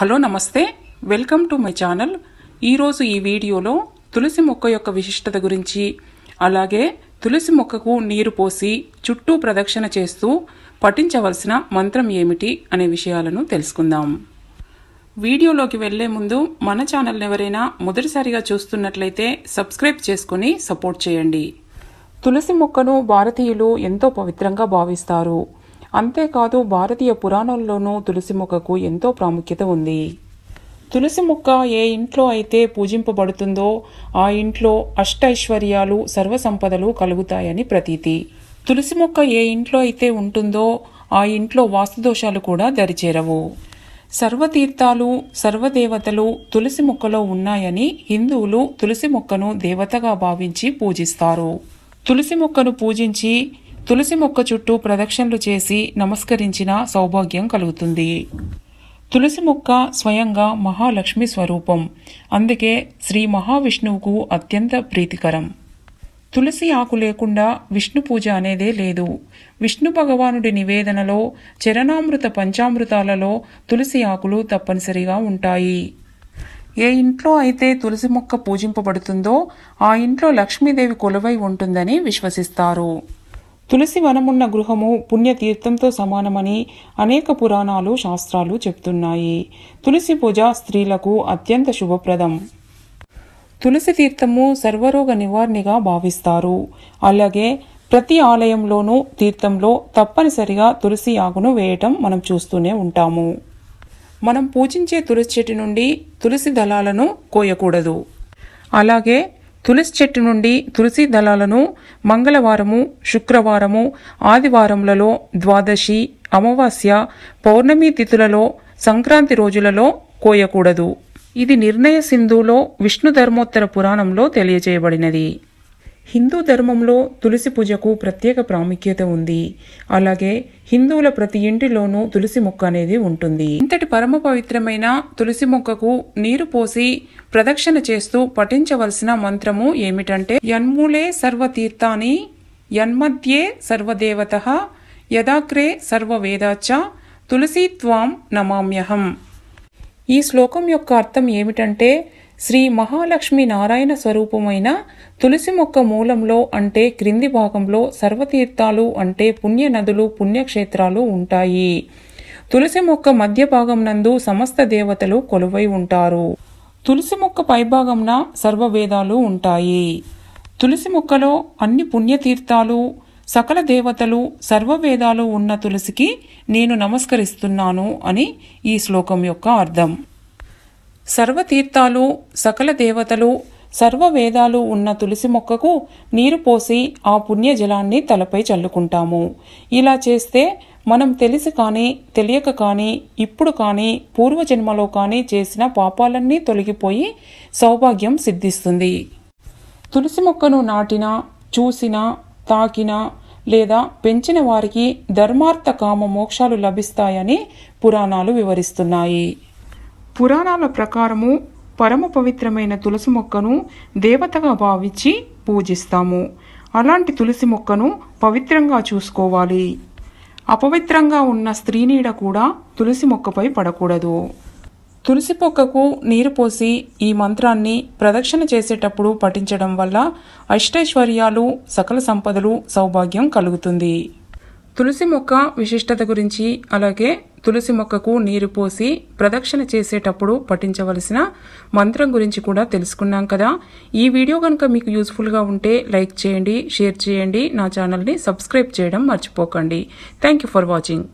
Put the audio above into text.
Hello నమస్తే welcome to my channel. ఈరోజు ఈ వీడియోలో తులసి మొక్క యొక్క విశిష్టత గురించి అలాగే తులసి మొక్కకు నీరు పోసి చుట్టూ ప్రదక్షిణ చేస్తూ పఠించవలసిన మంత్రం ఏమిటి అనే విషయాలను తెలుసుకుందాం। వీడియోలోకి వెళ్లే ముందు మన ఛానల్ ఎవరైనా మొదటిసారిగా చూస్తున్నట్లయితే సబ్స్క్రైబ్ చేసుకొని సపోర్ట్ చేయండి। తులసి మొక్కను భారతీయులు ఎంతో పవిత్రంగా భావిస్తారు। అంతేకాదు భారతీయ పురాణాల్లోనూ తులసి మొక్కకు ఎంతో ప్రాముఖ్యత ఉంది। తులసి మొక్క ఏ ఇంట్లో అయితే పూజింపబడుతుందో ఆ ఇంట్లో అష్టైశ్వర్యాలు సర్వసంపదలు కలుగుతాయని ప్రతీతి। తులసి మొక్క ఏ ఇంట్లో అయితే ఉంటుందో ఆ ఇంట్లో వాస్తుదోషాలు కూడా దరిచేరవు। సర్వతీర్థాలు సర్వదేవతలు తులసి మొక్కలో ఉన్నాయని హిందువులు తులసి మొక్కను దేవతగా భావించి పూజిస్తారు। తులసి మొక్కను పూజించి తులసి మొక్క చుట్టూ ప్రదక్షిణలు చేసి నమస్కరించిన సౌభాగ్యం కలుగుతుంది। తులసి మొక్క స్వయంగా మహాలక్ష్మి స్వరూపం, అందుకే శ్రీ మహావిష్ణువుకు అత్యంత ప్రీతికరం। తులసి ఆకు లేకుండా విష్ణు పూజ అనేదే లేదు। విష్ణు భగవానుడి నివేదనలో చరణామృత పంచామృతాలలో తులసి ఆకులు తప్పనిసరిగా ఉంటాయి। ఏ ఇంట్లో అయితే తులసి మొక్క పూజింపబడుతుందో ఆ ఇంట్లో లక్ష్మీదేవి కొలువై ఉంటుందని విశ్వసిస్తారు। తులసి వనమున్న గృహము పుణ్యతీర్థంతో సమానమని అనేక పురాణాలు శాస్త్రాలు చెప్తున్నాయి। తులసి పూజ స్త్రీలకు అత్యంత శుభప్రదం। తులసి తీర్థము సర్వరోగ నివారణగా భావిస్తారు। అలాగే ప్రతి ఆలయంలోనూ తీర్థంలో తప్పనిసరిగా తులసి ఆకును వేయటం మనం చూస్తూనే ఉంటాము। మనం పూజించే తులసి చెట్టు నుండి తులసి దళాలను కోయకూడదు। అలాగే తులసి చెట్టు నుండి తులసి దళాలను మంగళవారము శుక్రవారము ఆదివారములలో ద్వాదశి అమావాస్య పౌర్ణమి తిథులలో సంక్రాంతి రోజులలో కోయకూడదు। ఇది నిర్ణయ సింధులో విష్ణు ధర్మోత్తర పురాణంలో తెలియజేయబడినది। హిందూ ధర్మంలో తులసి పూజకు ప్రత్యేక ప్రాముఖ్యత ఉంది। అలాగే హిందువుల ప్రతి ఇంటిలోనూ తులసి మొక్క అనేది ఉంటుంది। ఇంతటి పరమ పవిత్రమైన తులసి మొక్కకు నీరు పోసి ప్రదక్షిణ చేస్తూ పఠించవలసిన మంత్రము ఏమిటంటే యన్మూలే సర్వతీర్థాని యన్మధ్యే సర్వదేవతః యదాగ్రే సర్వవేదాచ్చ తులసి త్వాం నమామ్యహం। ఈ శ్లోకం యొక్క అర్థం ఏమిటంటే శ్రీ మహాలక్ష్మి నారాయణ స్వరూపమైన తులసి మొక్క మూలంలో అంటే క్రింది భాగంలో సర్వతీర్థాలు అంటే పుణ్య నదులు పుణ్యక్షేత్రాలు ఉంటాయి। తులసి మొక్క మధ్య భాగం నందు సమస్త దేవతలు కొలువై ఉంటారు। తులసి మొక్క పైభాగంన సర్వవేదాలు ఉంటాయి। తులసి మొక్కలో అన్ని పుణ్యతీర్థాలు సకల దేవతలు సర్వవేదాలు ఉన్న తులసికి నేను నమస్కరిస్తున్నాను అని ఈ శ్లోకం యొక్క అర్థం। సర్వతీర్థాలు సకల దేవతలు సర్వవేదాలు ఉన్న తులసి మొక్కకు నీరు పోసి ఆ పుణ్య జలాన్ని తలపై చల్లుకుంటాము। ఇలా చేస్తే మనం తెలిసి కానీ తెలియక కానీ ఇప్పుడు కానీ పూర్వజన్మలో కానీ చేసిన పాపాలన్నీ తొలగిపోయి సౌభాగ్యం సిద్ధిస్తుంది। తులసి మొక్కను నాటినా చూసినా తాకినా లేదా పెంచిన వారికి ధర్మార్థ కామ మోక్షాలు లభిస్తాయని పురాణాలు వివరిస్తున్నాయి। పురాణాల ప్రకారము పరమ పవిత్రమైన తులసి మొక్కను దేవతగా భావించి పూజిస్తాము। అలాంటి తులసి మొక్కను పవిత్రంగా చూసుకోవాలి। అపవిత్రంగా ఉన్న స్త్రీ నీడ కూడా తులసి మొక్కపై పడకూడదు। తులసి మొక్కకు నీరు పోసి ఈ మంత్రాన్ని ప్రదక్షిణ చేసేటప్పుడు పఠించడం వల్ల అష్టైశ్వర్యాలు సకల సంపదలు సౌభాగ్యం కలుగుతుంది। తులసి మొక్క విశిష్టత గురించి అలాగే తులసి మొక్కకు నీరు పోసి ప్రదక్షిణ చేసేటప్పుడు పఠించవలసిన మంత్రం గురించి కూడా తెలుసుకున్నాం కదా। ఈ వీడియో కనుక మీకు యూస్ఫుల్గా ఉంటే లైక్ చేయండి, షేర్ చేయండి, నా ఛానల్ని సబ్స్క్రైబ్ చేయడం మర్చిపోకండి। Thank you for watching.